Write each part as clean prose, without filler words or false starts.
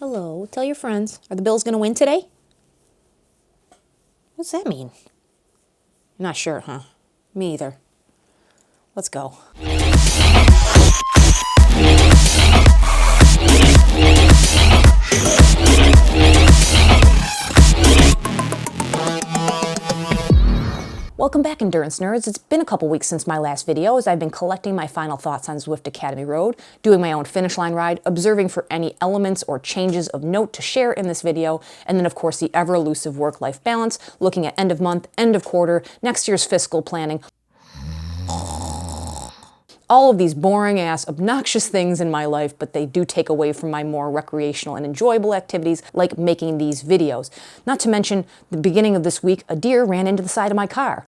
Hello, tell your friends. Are the Bills going to win today? What's that mean? You're not sure, huh? Me either. Let's go. Welcome back, Endurance Nerds. It's been a couple weeks since my last video as I've been collecting my final thoughts on Zwift Academy Road, doing my own finish line ride, observing for any elements or changes of note to share in this video, and then of course the ever-elusive work-life balance, looking at end of month, end of quarter, next year's fiscal planning, all of these boring-ass, obnoxious things in my life, but they do take away from my more recreational and enjoyable activities like making these videos. Not to mention, the beginning of this week, a deer ran into the side of my car.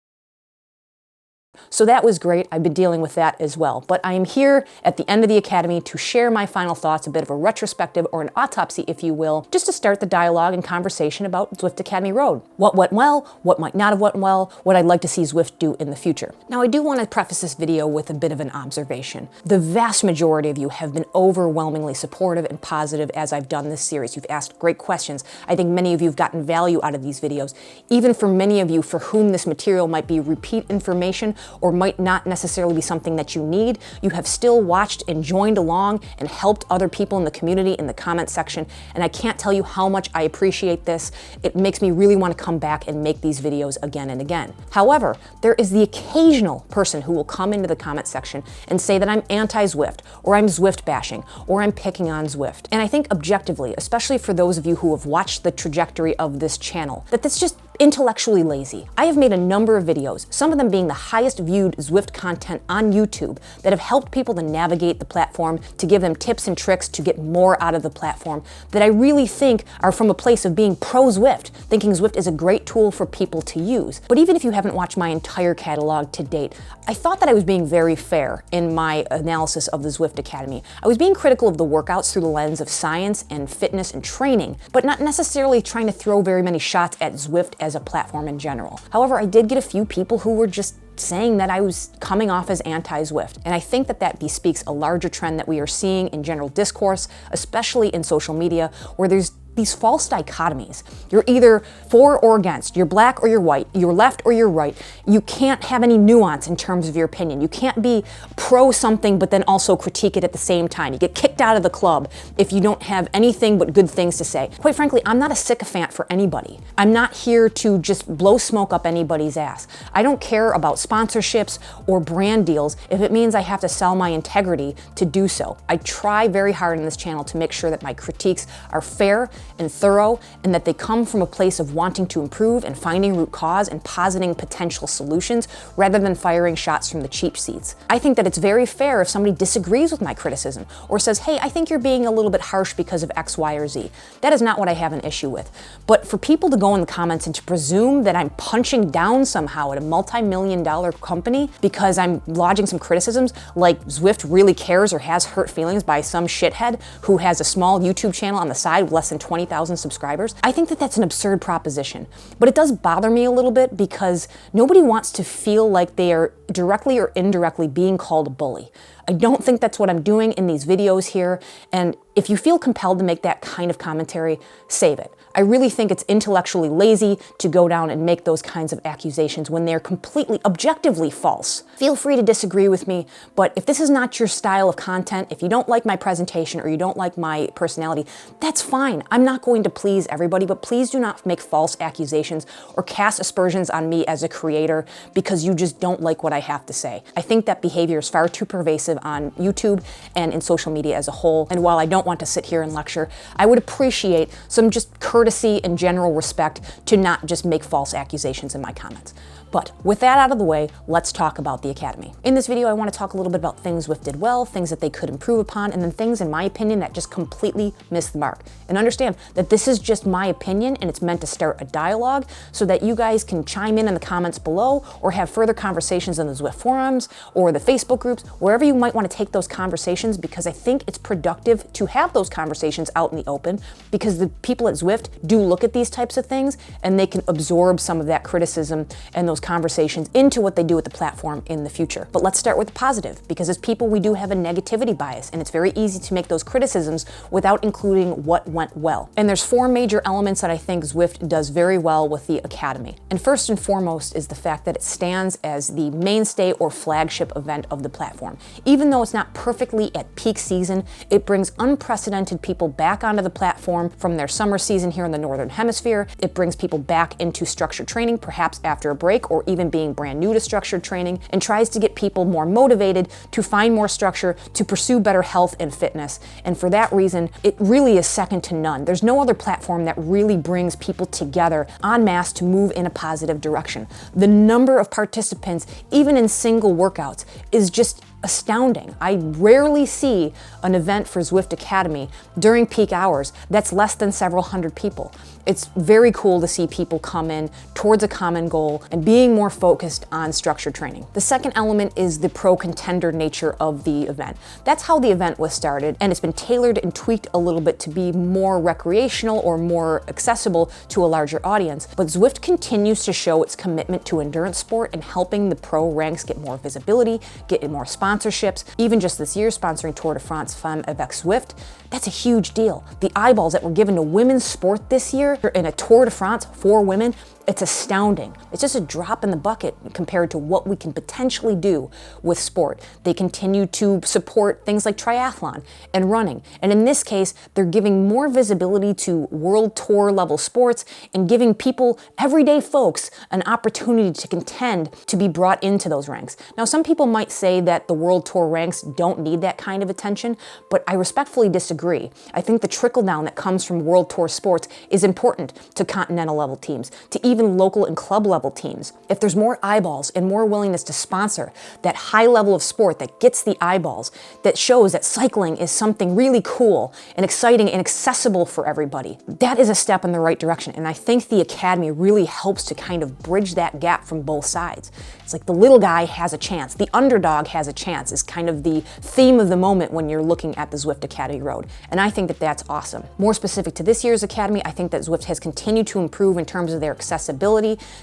So that was great. I've been dealing with that as well. But I am here at the end of the Academy to share my final thoughts, a bit of a retrospective or an autopsy, if you will, just to start the dialogue and conversation about Zwift Academy Road. What went well, what might not have went well, what I'd like to see Zwift do in the future. Now, I do want to preface this video with a bit of an observation. The vast majority of you have been overwhelmingly supportive and positive as I've done this series. You've asked great questions. I think many of you have gotten value out of these videos. Even for many of you for whom this material might be repeat information or might not necessarily be something that you need, you have still watched and joined along and helped other people in the community in the comment section, and I can't tell you how much I appreciate this. It makes me really want to come back and make these videos again and again. However, there is the occasional person who will come into the comment section and say that I'm anti-Zwift, or I'm Zwift bashing, or I'm picking on Zwift. And I think objectively, especially for those of you who have watched the trajectory of this channel, that that's just intellectually lazy. I have made a number of videos, some of them being the highest viewed Zwift content on YouTube, that have helped people to navigate the platform, to give them tips and tricks to get more out of the platform, that I really think are from a place of being pro-Zwift, thinking Zwift is a great tool for people to use. But even if you haven't watched my entire catalog to date, I thought that I was being very fair in my analysis of the Zwift Academy. I was being critical of the workouts through the lens of science and fitness and training, but not necessarily trying to throw very many shots at Zwift as a platform in general. However, I did get a few people who were just saying that I was coming off as anti-Zwift. And I think that that bespeaks a larger trend that we are seeing in general discourse, especially in social media, where there's these false dichotomies. You're either for or against. You're black or you're white. You're left or you're right. You can't have any nuance in terms of your opinion. You can't be pro something but then also critique it at the same time. You get kicked out of the club if you don't have anything but good things to say. Quite frankly, I'm not a sycophant for anybody. I'm not here to just blow smoke up anybody's ass. I don't care about sponsorships or brand deals if it means I have to sell my integrity to do so. I try very hard in this channel to make sure that my critiques are fair and thorough, and that they come from a place of wanting to improve and finding root cause and positing potential solutions rather than firing shots from the cheap seats. I think that it's very fair if somebody disagrees with my criticism or says, hey, I think you're being a little bit harsh because of X, Y, or Z. That is not what I have an issue with. But for people to go in the comments and to presume that I'm punching down somehow at a multi-million-dollar company because I'm lodging some criticisms like Zwift really cares or has hurt feelings by some shithead who has a small YouTube channel on the side with less than 20,000 subscribers, I think that that's an absurd proposition. But it does bother me a little bit because nobody wants to feel like they are directly or indirectly being called a bully. I don't think that's what I'm doing in these videos here, and if you feel compelled to make that kind of commentary, save it. I really think it's intellectually lazy to go down and make those kinds of accusations when they're completely objectively false. Feel free to disagree with me, but if this is not your style of content, if you don't like my presentation or you don't like my personality, that's fine. I'm not going to please everybody, but please do not make false accusations or cast aspersions on me as a creator because you just don't like what I have to say. I think that behavior is far too pervasive on YouTube and in social media as a whole, and while I don't want to sit here and lecture, I would appreciate some just courtesy and general respect to not just make false accusations in my comments. But with that out of the way, let's talk about the Academy. In this video, I want to talk a little bit about things Zwift did well, things that they could improve upon, and then things, in my opinion, that just completely missed the mark. And understand that this is just my opinion, and it's meant to start a dialogue so that you guys can chime in the comments below or have further conversations in the Zwift forums or the Facebook groups, wherever you might want to take those conversations, because I think it's productive to have those conversations out in the open, because the people at Zwift do look at these types of things and they can absorb some of that criticism and those those conversations into what they do with the platform in the future. But let's start with the positive, because as people, we do have a negativity bias, and it's very easy to make those criticisms without including what went well. And there's 4 major elements that I think Zwift does very well with the Academy. And first and foremost is the fact that it stands as the mainstay or flagship event of the platform. Even though it's not perfectly at peak season, it brings unprecedented people back onto the platform from their summer season here in the Northern Hemisphere. It brings people back into structured training, perhaps after a break or even being brand new to structured training, and tries to get people more motivated to find more structure, to pursue better health and fitness. And for that reason, it really is second to none. There's no other platform that really brings people together en masse to move in a positive direction. The number of participants, even in single workouts, is just astounding. I rarely see an event for Zwift Academy during peak hours that's less than several hundred people. It's very cool to see people come in towards a common goal and being more focused on structured training. The second element is the pro contender nature of the event. That's how the event was started, and it's been tailored and tweaked a little bit to be more recreational or more accessible to a larger audience. But Zwift continues to show its commitment to endurance sport and helping the pro ranks get more visibility, get more sponsorships. Even just this year, sponsoring Tour de France Femmes avec Zwift, that's a huge deal. The eyeballs that were given to women's sport this year in a Tour de France for women, it's astounding. It's just a drop in the bucket compared to what we can potentially do with sport. They continue to support things like triathlon and running. And in this case, they're giving more visibility to world tour level sports and giving people, everyday folks, an opportunity to contend to be brought into those ranks. Now, some people might say that the world tour ranks don't need that kind of attention, but I respectfully disagree. I think the trickle down that comes from world tour sports is important to continental level teams, to even local and club level teams. If there's more eyeballs and more willingness to sponsor that high level of sport that gets the eyeballs, that shows that cycling is something really cool and exciting and accessible for everybody, that is a step in the right direction. And I think the Academy really helps to kind of bridge that gap from both sides. It's like the little guy has a chance, the underdog has a chance is kind of the theme of the moment when you're looking at the Zwift Academy road. And I think that that's awesome. More specific to this year's Academy, I think that Zwift has continued to improve in terms of their accessibility,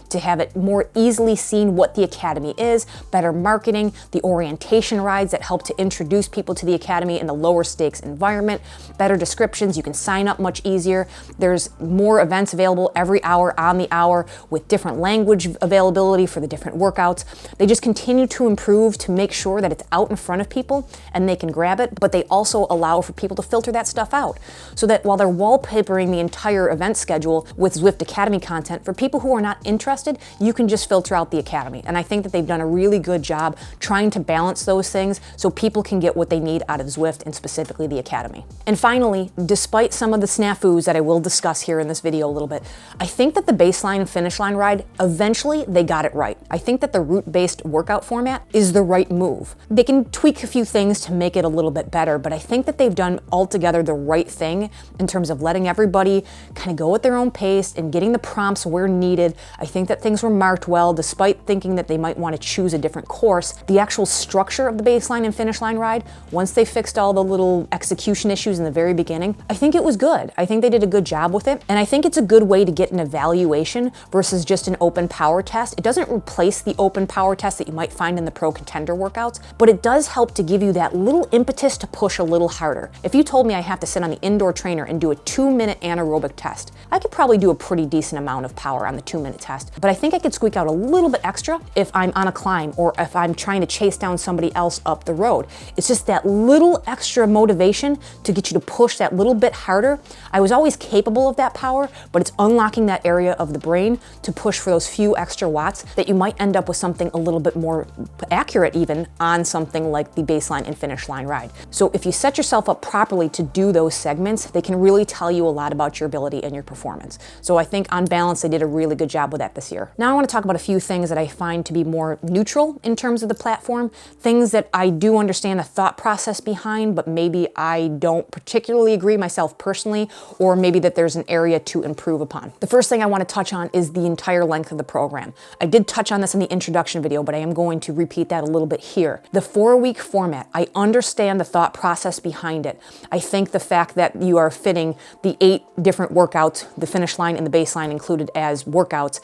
to have it more easily seen what the Academy is, better marketing, the orientation rides that help to introduce people to the Academy in the lower stakes environment, better descriptions, you can sign up much easier. There's more events available every hour on the hour with different language availability for the different workouts. They just continue to improve to make sure that it's out in front of people and they can grab it, but they also allow for people to filter that stuff out so that while they're wallpapering the entire event schedule with Zwift Academy content, for people who are not interested, you can just filter out the Academy. And I think that they've done a really good job trying to balance those things so people can get what they need out of Zwift and specifically the Academy. And finally, despite some of the snafus that I will discuss here in this video a little bit, I think that the baseline and finish line ride, eventually they got it right. I think that the route-based workout format is the right move. They can tweak a few things to make it a little bit better, but I think that they've done altogether the right thing in terms of letting everybody kind of go at their own pace and getting the prompts where needed. I think that things were marked well, despite thinking that they might want to choose a different course. The actual structure of the baseline and finish line ride, once they fixed all the little execution issues in the very beginning, I think it was good. I think they did a good job with it, and I think it's a good way to get an evaluation versus just an open power test. It doesn't replace the open power test that you might find in the pro contender workouts, but it does help to give you that little impetus to push a little harder. If you told me I have to sit on the indoor trainer and do a 2-minute anaerobic test, I could probably do a pretty decent amount of power on the 2-minute test, but I think I could squeak out a little bit extra if I'm on a climb or if I'm trying to chase down somebody else up the road. It's just that little extra motivation to get you to push that little bit harder. I was always capable of that power, but it's unlocking that area of the brain to push for those few extra watts that you might end up with something a little bit more accurate even on something like the baseline and finish line ride. So if you set yourself up properly to do those segments, they can really tell you a lot about your ability and your performance. So I think on balance, they did a really good job with that this year. Now I want to talk about a few things that I find to be more neutral in terms of the platform, things that I do understand the thought process behind, but maybe I don't particularly agree myself personally, or maybe that there's an area to improve upon. The first thing I want to touch on is the entire length of the program. I did touch on this in the introduction video, but I am going to repeat that a little bit here. The 4-week format, I understand the thought process behind it. I think the fact that you are fitting the 8 different workouts, the finish line and the baseline included as workouts,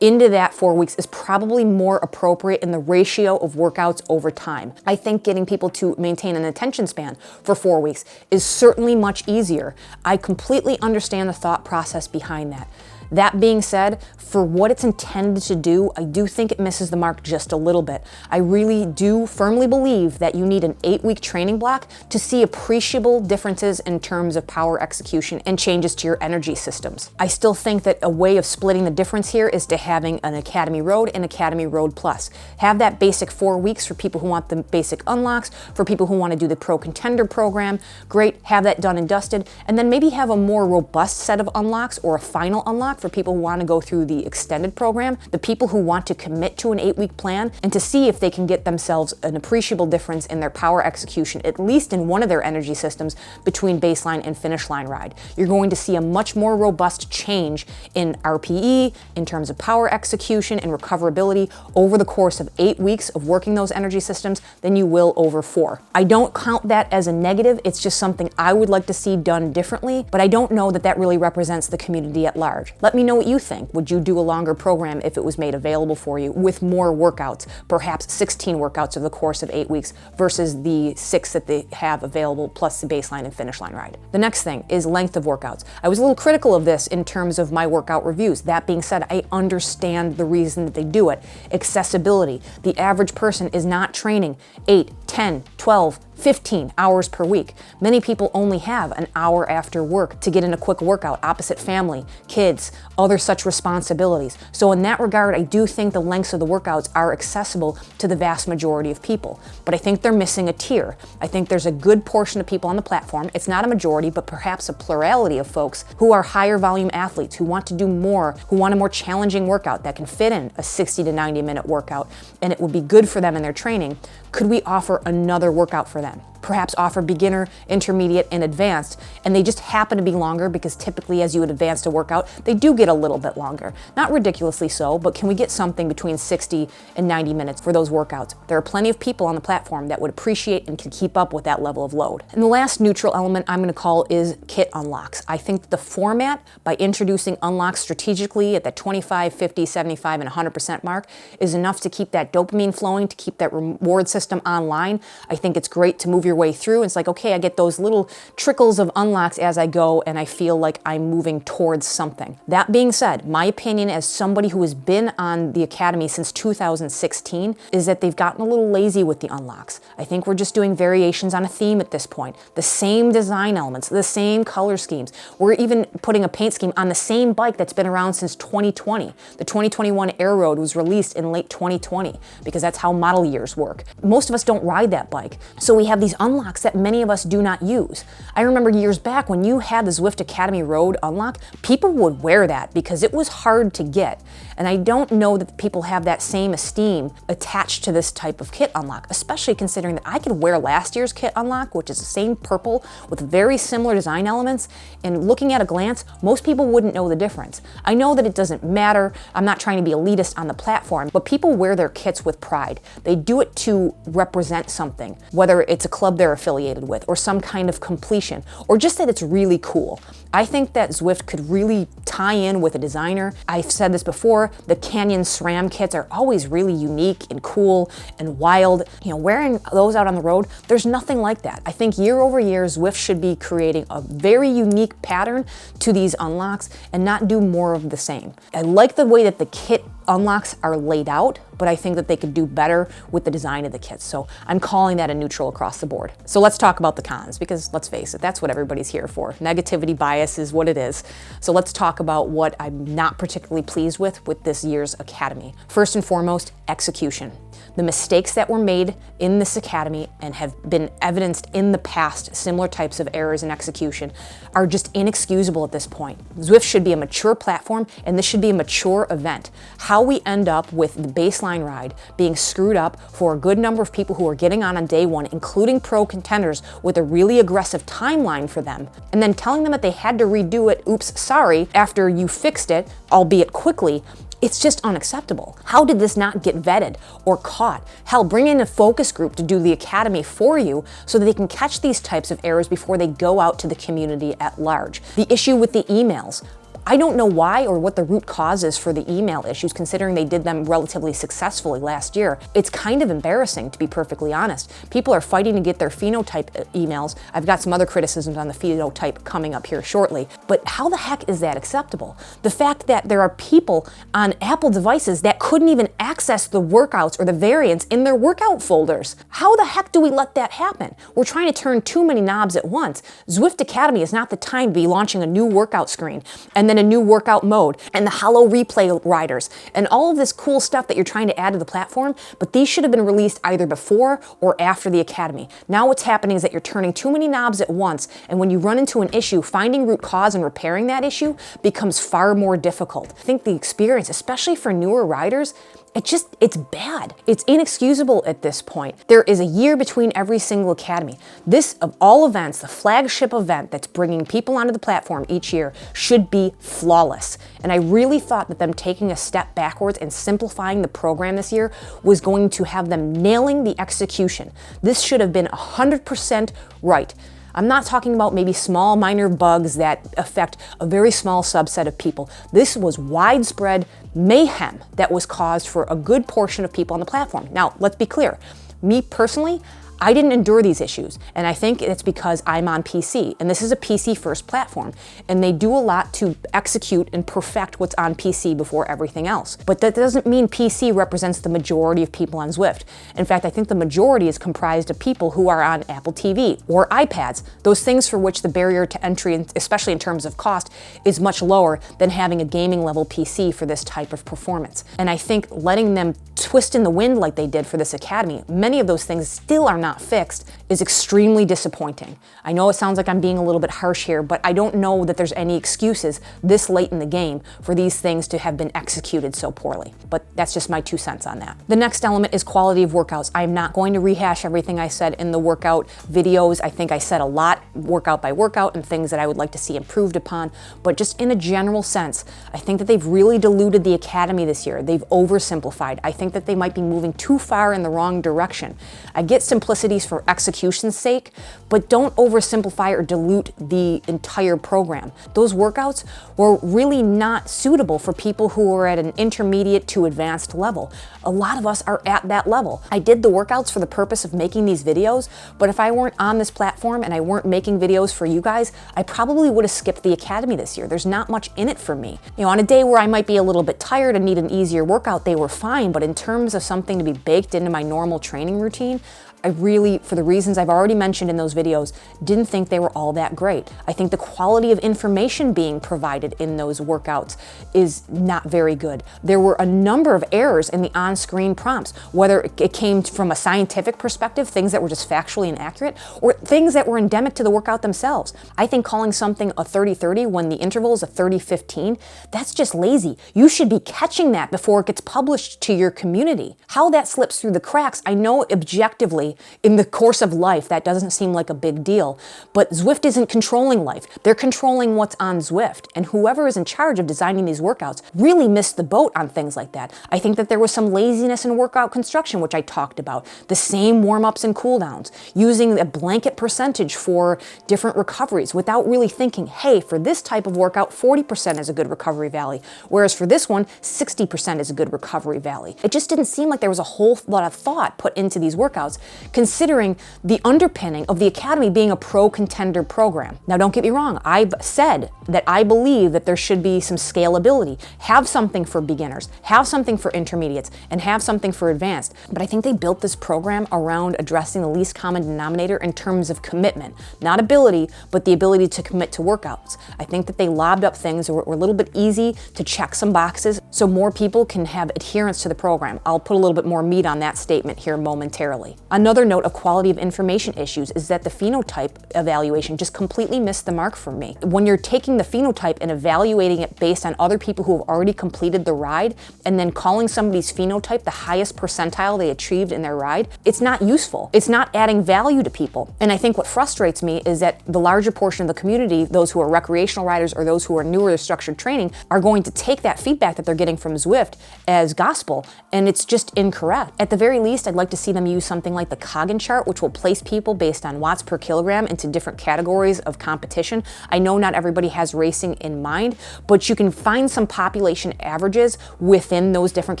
into that 4 weeks is probably more appropriate in the ratio of workouts over time. I think getting people to maintain an attention span for 4 weeks is certainly much easier. I completely understand the thought process behind that. That being said, for what it's intended to do, I do think it misses the mark just a little bit. I really do firmly believe that you need an 8-week training block to see appreciable differences in terms of power execution and changes to your energy systems. I still think that a way of splitting the difference here is to having an Academy Road and Academy Road Plus. Have that basic 4 weeks for people who want the basic unlocks, for people who want to do the Pro Contender program. Great, have that done and dusted, and then maybe have a more robust set of unlocks or a final unlock for people who want to go through the extended program, the people who want to commit to an 8-week plan and to see if they can get themselves an appreciable difference in their power execution, at least in one of their energy systems between baseline and finish line ride. You're going to see a much more robust change in RPE, in terms of power execution and recoverability over the course of 8 weeks of working those energy systems than you will over 4. I don't count that as a negative, it's just something I would like to see done differently, but I don't know that that really represents the community at large. Let me know what you think. Would you do a longer program if it was made available for you with more workouts, perhaps 16 workouts over the course of 8 weeks versus the 6 that they have available plus the baseline and finish line ride? The next thing is length of workouts. I was a little critical of this in terms of my workout reviews. That being said, I understand the reason that they do it. Accessibility. The average person is not training 8, 10, 12, 15 hours per week. Many people only have an hour after work to get in a quick workout, opposite family, kids, other such responsibilities. So in that regard, I do think the lengths of the workouts are accessible to the vast majority of people. But I think they're missing a tier. I think there's a good portion of people on the platform, it's not a majority, but perhaps a plurality of folks who are higher volume athletes, who want to do more, who want a more challenging workout that can fit in a 60 to 90 minute workout, and it would be good for them in their training. Could we offer another workout for them? Perhaps offer beginner, intermediate, and advanced, and they just happen to be longer because typically as you would advance a workout, they do get a little bit longer. Not ridiculously so, but can we get something between 60 and 90 minutes for those workouts? There are plenty of people on the platform that would appreciate and can keep up with that level of load. And the last neutral element I'm going to call is kit unlocks. I think the format, by introducing unlocks strategically at that 25, 50, 75, and 100% mark, is enough to keep that dopamine flowing, to keep that reward system online. I think it's great to move your way through. It's like, okay, I get those little trickles of unlocks as I go and I feel like I'm moving towards something. That being said, my opinion as somebody who has been on the Academy since 2016 is that they've gotten a little lazy with the unlocks. I think we're just doing variations on a theme at this point. The same design elements, the same color schemes. We're even putting a paint scheme on the same bike that's been around since 2020. The 2021 Air Road was released in late 2020 because that's how model years work. Most of us don't ride that bike. So we have these unlocks that many of us do not use. I remember years back when you had the Zwift Academy Road unlock, people would wear that because it was hard to get. And I don't know that people have that same esteem attached to this type of kit unlock, especially considering that I could wear last year's kit unlock, which is the same purple with very similar design elements, and looking at a glance, most people wouldn't know the difference. I know that it doesn't matter. I'm not trying to be elitist on the platform, but people wear their kits with pride. They do it to represent something, whether it's a club they're affiliated with or some kind of completion, or just that it's really cool. I think that Zwift could really tie in with a designer. I've said this before, the Canyon SRAM kits are always really unique and cool and wild. You know, wearing those out on the road, there's nothing like that. I think year over year, Zwift should be creating a very unique pattern to these unlocks and not do more of the same. I like the way that the kit unlocks are laid out, but I think that they could do better with the design of the kits. So I'm calling that a neutral across the board. So let's talk about the cons, because let's face it, that's what everybody's here for. Negativity bias is what it is. So let's talk about what I'm not particularly pleased with this year's Academy. First and foremost, execution. The mistakes that were made in this Academy and have been evidenced in the past, similar types of errors in execution, are just inexcusable at this point. Zwift should be a mature platform and this should be a mature event. How we end up with the baseline ride being screwed up for a good number of people who are getting on day one, including pro contenders with a really aggressive timeline for them, and then telling them that they had to redo it, oops, sorry, after you fixed it, albeit quickly, it's just unacceptable. How did this not get vetted or caught? Hell, bring in a focus group to do the Academy for you so that they can catch these types of errors before they go out to the community at large. The issue with the emails. I don't know why or what the root cause is for the email issues, considering they did them relatively successfully last year. It's kind of embarrassing, to be perfectly honest. People are fighting to get their phenotype emails. I've got some other criticisms on the phenotype coming up here shortly, but how the heck is that acceptable? The fact that there are people on Apple devices that couldn't even access the workouts or the variants in their workout folders. How the heck do we let that happen? We're trying to turn too many knobs at once. Zwift Academy is not the time to be launching a new workout screen and then a new workout mode and the hollow replay riders and all of this cool stuff that you're trying to add to the platform, but these should have been released either before or after the Academy. Now what's happening is that you're turning too many knobs at once, and when you run into an issue, finding root cause and repairing that issue becomes far more difficult. I think the experience, especially for newer riders, it's bad. It's inexcusable at this point. There is a year between every single Academy. This, of all events, the flagship event that's bringing people onto the platform each year should be flawless. And I really thought that them taking a step backwards and simplifying the program this year was going to have them nailing the execution. This should have been 100% right. I'm not talking about maybe small minor bugs that affect a very small subset of people. This was widespread mayhem that was caused for a good portion of people on the platform. Now, let's be clear. Me personally, I didn't endure these issues, and I think it's because I'm on PC, and this is a PC-first platform, and they do a lot to execute and perfect what's on PC before everything else. But that doesn't mean PC represents the majority of people on Zwift. In fact, I think the majority is comprised of people who are on Apple TV or iPads, those things for which the barrier to entry, especially in terms of cost, is much lower than having a gaming-level PC for this type of performance. And I think letting them twist in the wind like they did for this Academy, many of those things still are not fixed, is extremely disappointing. I know it sounds like I'm being a little bit harsh here, but I don't know that there's any excuses this late in the game for these things to have been executed so poorly. But that's just my 2 cents on that. The next element is quality of workouts. I'm not going to rehash everything I said in the workout videos. I think I said a lot workout by workout and things that I would like to see improved upon, but just in a general sense, I think that they've really diluted the Academy this year. They've oversimplified. I think that they might be moving too far in the wrong direction. I get simplicities for execution's sake, but don't oversimplify or dilute the entire program. Those workouts were really not suitable for people who are at an intermediate to advanced level. A lot of us are at that level. I did the workouts for the purpose of making these videos, but if I weren't on this platform and I weren't making videos for you guys, I probably would have skipped the Academy this year. There's not much in it for me. You know, on a day where I might be a little bit tired and need an easier workout, they were fine, but in terms of something to be baked into my normal training routine, I really, for the reasons I've already mentioned in those videos, didn't think they were all that great. I think the quality of information being provided in those workouts is not very good. There were a number of errors in the on-screen prompts, whether it came from a scientific perspective, things that were just factually inaccurate, or things that were endemic to the workout themselves. I think calling something a 30-30 when the interval is a 30-15, that's just lazy. You should be catching that before it gets published to your community. How that slips through the cracks, I know objectively in the course of life, that doesn't seem like a big deal, but Zwift isn't controlling life. They're controlling what's on Zwift, and whoever is in charge of designing these workouts really missed the boat on things like that. I think that there was some laziness in workout construction, which I talked about. The same warm-ups and cooldowns, using a blanket percentage for different recoveries without really thinking, hey, for this type of workout, 40% is a good recovery valley, whereas for this one, 60% is a good recovery valley. It just didn't seem like there was a whole lot of thought put into these workouts, considering the underpinning of the Academy being a pro contender program. Now, don't get me wrong, I've said that I believe that there should be some scalability. Have something for beginners, have something for intermediates, and have something for advanced. But I think they built this program around addressing the least common denominator in terms of commitment. Not ability, but the ability to commit to workouts. I think that they lobbed up things that were a little bit easy to check some boxes so more people can have adherence to the program. I'll put a little bit more meat on that statement here momentarily. Another note of quality of information issues is that the phenotype evaluation just completely missed the mark for me. When you're taking the phenotype and evaluating it based on other people who have already completed the ride and then calling somebody's phenotype the highest percentile they achieved in their ride, it's not useful. It's not adding value to people. And I think what frustrates me is that the larger portion of the community, those who are recreational riders or those who are newer to structured training, are going to take that feedback that they're getting from Zwift as gospel, and it's just incorrect. At the very least, I'd like to see them use something like the Coggan chart, which will place people based on watts per kilogram into different categories of competition. I know not everybody has racing in mind, but you can find some population averages within those different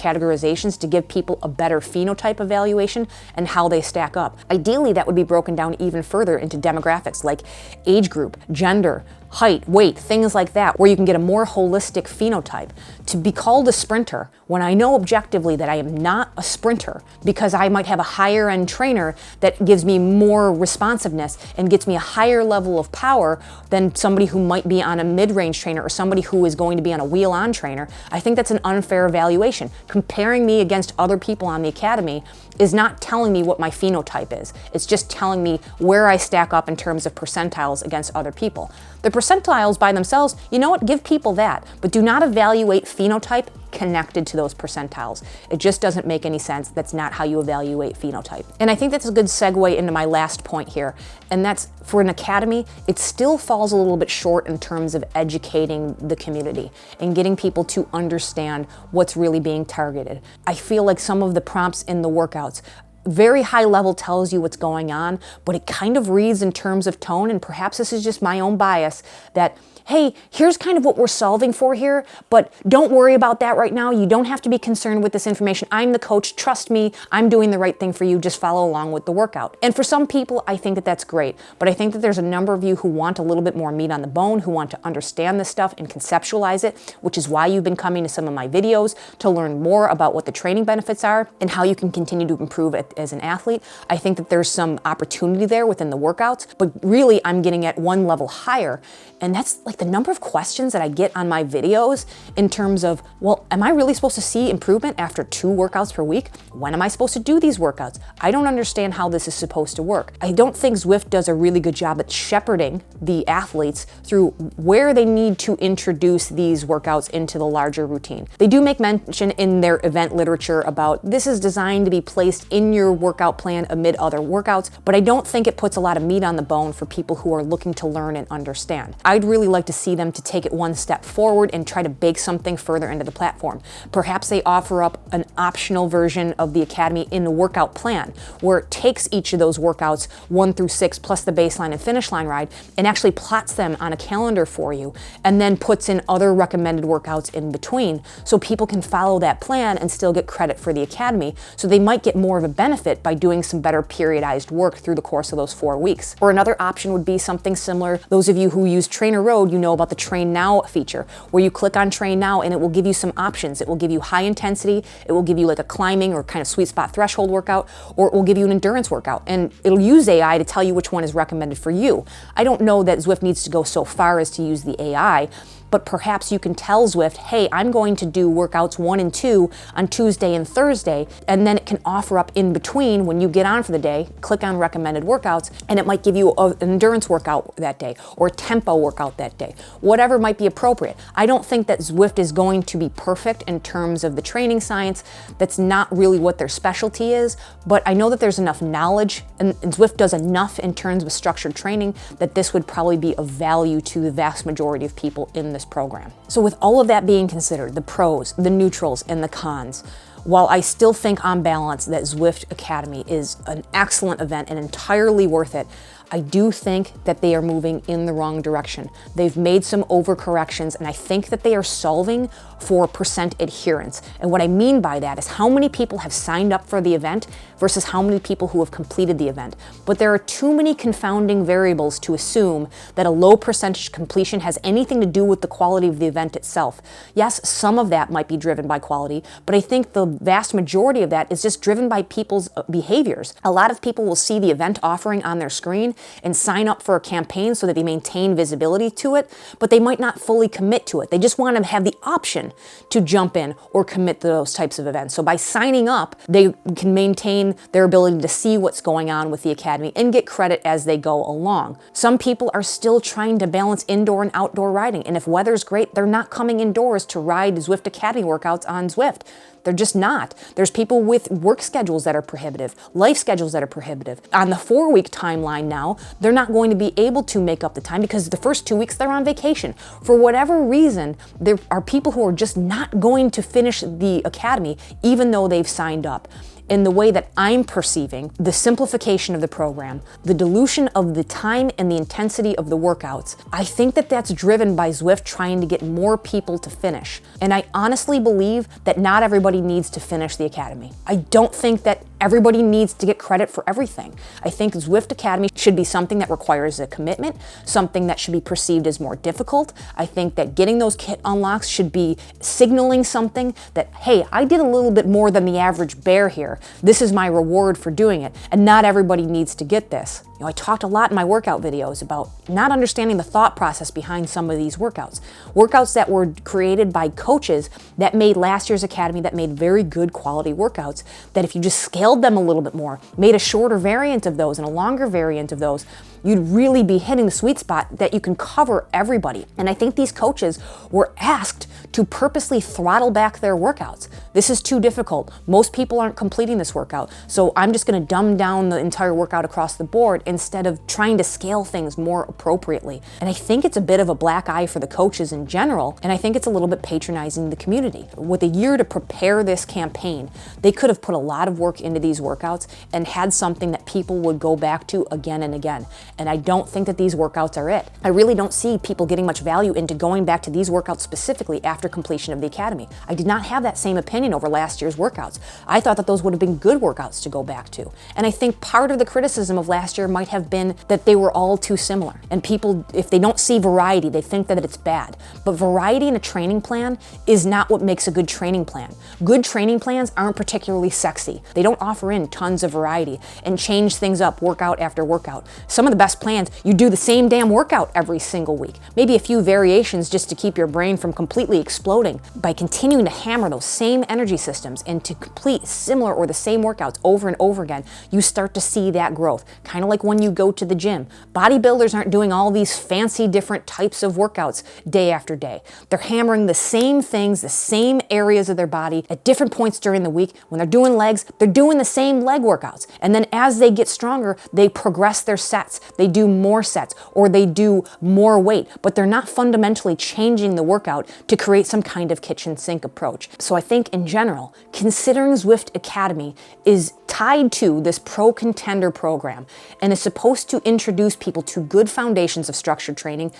categorizations to give people a better phenotype evaluation and how they stack up. Ideally, that would be broken down even further into demographics like age group, gender, height, weight, things like that, where you can get a more holistic phenotype. To be called a sprinter, when I know objectively that I am not a sprinter, because I might have a higher end trainer that gives me more responsiveness and gets me a higher level of power than somebody who might be on a mid-range trainer or somebody who is going to be on a wheel-on trainer, I think that's an unfair evaluation. Comparing me against other people on the academy is not telling me what my phenotype is. It's just telling me where I stack up in terms of percentiles against other people. The percentiles by themselves, you know what, give people that, but do not evaluate phenotype connected to those percentiles. It just doesn't make any sense. That's not how you evaluate phenotype. And I think that's a good segue into my last point here, and that's for an academy, it still falls a little bit short in terms of educating the community and getting people to understand what's really being targeted. I feel like some of the prompts in the workouts, very high level tells you what's going on, but it kind of reads in terms of tone, and perhaps this is just my own bias, that hey, here's kind of what we're solving for here, but don't worry about that right now. You don't have to be concerned with this information. I'm the coach. Trust me, I'm doing the right thing for you. Just follow along with the workout. And for some people, I think that that's great, but I think that there's a number of you who want a little bit more meat on the bone, who want to understand this stuff and conceptualize it, which is why you've been coming to some of my videos to learn more about what the training benefits are and how you can continue to improve as an athlete. I think that there's some opportunity there within the workouts, but really I'm getting at one level higher, and that's like the number of questions that I get on my videos in terms of, well, am I really supposed to see improvement after 2 workouts per week? When am I supposed to do these workouts? I don't understand how this is supposed to work. I don't think Zwift does a really good job at shepherding the athletes through where they need to introduce these workouts into the larger routine. They do make mention in their event literature about this is designed to be placed in your workout plan amid other workouts, but I don't think it puts a lot of meat on the bone for people who are looking to learn and understand. I'd really like to see them to take it one step forward and try to bake something further into the platform. Perhaps they offer up an optional version of the academy in the workout plan where it takes each of those workouts 1 through 6 plus the baseline and finish line ride and actually plots them on a calendar for you and then puts in other recommended workouts in between so people can follow that plan and still get credit for the academy. So they might get more of a benefit by doing some better periodized work through the course of those 4 weeks. Or another option would be something similar. Those of you who use Trainer Road, you know about the Train Now feature, where you click on Train Now and it will give you some options. It will give you high intensity, it will give you like a climbing or kind of sweet spot threshold workout, or it will give you an endurance workout. And it'll use AI to tell you which one is recommended for you. I don't know that Zwift needs to go so far as to use the AI, but perhaps you can tell Zwift, hey, I'm going to do workouts 1 and 2 on Tuesday and Thursday, and then it can offer up in between when you get on for the day, click on recommended workouts, and it might give you an endurance workout that day or a tempo workout that day, whatever might be appropriate. I don't think that Zwift is going to be perfect in terms of the training science. That's not really what their specialty is, but I know that there's enough knowledge, and Zwift does enough in terms of structured training that this would probably be of value to the vast majority of people in this program. So with all of that being considered, the pros, the neutrals, and the cons, while I still think on balance that Zwift Academy is an excellent event and entirely worth it, I do think that they are moving in the wrong direction. They've made some overcorrections, and I think that they are solving for percent adherence. And what I mean by that is how many people have signed up for the event versus how many people who have completed the event. But there are too many confounding variables to assume that a low percentage completion has anything to do with the quality of the event itself. Yes, some of that might be driven by quality, but I think the vast majority of that is just driven by people's behaviors. A lot of people will see the event offering on their screen and sign up for a campaign so that they maintain visibility to it, but they might not fully commit to it. They just want to have the option to jump in or commit to those types of events. So by signing up, they can maintain their ability to see what's going on with the academy and get credit as they go along. Some people are still trying to balance indoor and outdoor riding, and if weather's great, they're not coming indoors to ride Zwift Academy workouts on Zwift. They're just not. There's people with work schedules that are prohibitive, life schedules that are prohibitive. On the 4-week timeline now, they're not going to be able to make up the time because the first 2 weeks they're on vacation. For whatever reason, there are people who are just not going to finish the academy even though they've signed up. in the way that I'm perceiving the simplification of the program, the dilution of the time and the intensity of the workouts, I think that that's driven by Zwift trying to get more people to finish. And I honestly believe that not everybody needs to finish the Academy. I don't think that everybody needs to get credit for everything. I think Zwift Academy should be something that requires a commitment, something that should be perceived as more difficult. I think that getting those kit unlocks should be signaling something that, hey, I did a little bit more than the average bear here. This is my reward for doing it, and not everybody needs to get this. You know, I talked a lot in my workout videos about not understanding the thought process behind some of these workouts. Workouts that were created by coaches that made last year's Academy, that made very good quality workouts, that if you just scaled them a little bit more, made a shorter variant of those and a longer variant of those, you'd really be hitting the sweet spot that you can cover everybody. And I think these coaches were asked to purposely throttle back their workouts. This is too difficult. Most people aren't completing this workout, so I'm just gonna dumb down the entire workout across the board instead of trying to scale things more appropriately. And I think it's a bit of a black eye for the coaches in general, and I think it's a little bit patronizing the community. With a year to prepare this campaign, they could have put a lot of work into these workouts and had something that people would go back to again and again. And I don't think that these workouts are it. I really don't see people getting much value into going back to these workouts specifically after completion of the Academy. I did not have that same opinion over last year's workouts. I thought that those would have been good workouts to go back to. And I think part of the criticism of last year might have been that they were all too similar. And people, if they don't see variety, they think that it's bad. But variety in a training plan is not what makes a good training plan. Good training plans aren't particularly sexy. They don't offer in tons of variety and change things up workout after workout. Some of the best plans, you do the same damn workout every single week. Maybe a few variations just to keep your brain from completely exploding. By continuing to hammer those same energy systems and to complete similar or the same workouts over and over again, you start to see that growth. Kind of like when you go to the gym. Bodybuilders aren't doing all these fancy different types of workouts day after day. They're hammering the same things, the same areas of their body at different points during the week. When they're doing legs, they're doing the same leg workouts. And then as they get stronger, they progress their sets. They do more sets or they do more weight, but they're not fundamentally changing the workout to create some kind of kitchen sink approach. So I think in general, considering Zwift Academy is tied to this pro contender program and is supposed to introduce people to good foundations of structured training,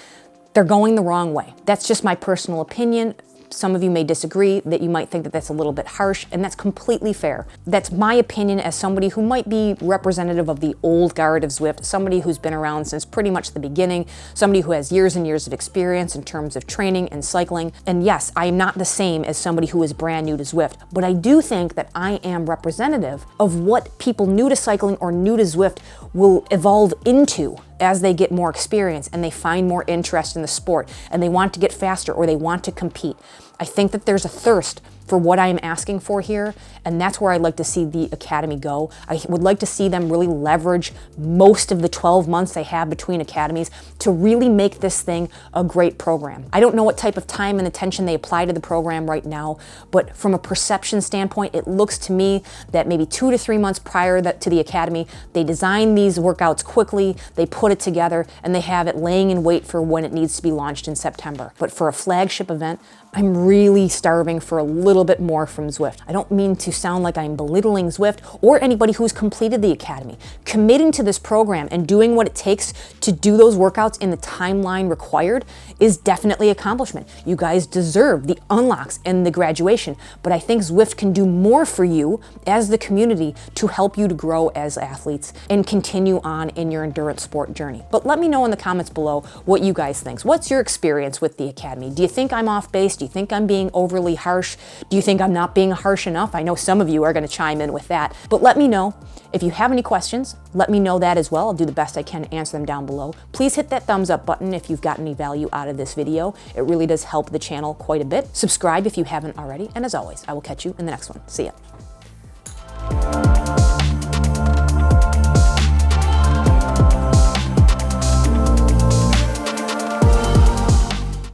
they're going the wrong way. That's just my personal opinion. Some of you may disagree, that you might think that that's a little bit harsh, and that's completely fair. That's my opinion as somebody who might be representative of the old guard of Zwift, somebody who's been around since pretty much the beginning, somebody who has years and years of experience in terms of training and cycling. And yes, I am not the same as somebody who is brand new to Zwift, but I do think that I am representative of what people new to cycling or new to Zwift will evolve into as they get more experience and they find more interest in the sport and they want to get faster or they want to compete. I think that there's a thirst for what I am asking for here, and that's where I'd like to see the Academy go. I would like to see them really leverage most of the 12 months they have between academies to really make this thing a great program. I don't know what type of time and attention they apply to the program right now, but from a perception standpoint, it looks to me that maybe 2 to 3 months prior to the Academy, they design these workouts quickly, they put it together, and they have it laying in wait for when it needs to be launched in September. But for a flagship event, I'm really starving for a little bit more from Zwift. I don't mean to sound like I'm belittling Zwift or anybody who's completed the Academy. Committing to this program and doing what it takes to do those workouts in the timeline required is definitely an accomplishment. You guys deserve the unlocks and the graduation, but I think Zwift can do more for you as the community to help you to grow as athletes and continue on in your endurance sport journey. But let me know in the comments below what you guys think. What's your experience with the Academy? Do you think I'm off base? Do you think I'm being overly harsh? Do you think I'm not being harsh enough? I know some of you are going to chime in with that, but let me know. If you have any questions, let me know that as well. I'll do the best I can to answer them down below. Please hit that thumbs up button if you've gotten any value out of this video. It really does help the channel quite a bit. Subscribe if you haven't already, and as always, I will catch you in the next one. See ya.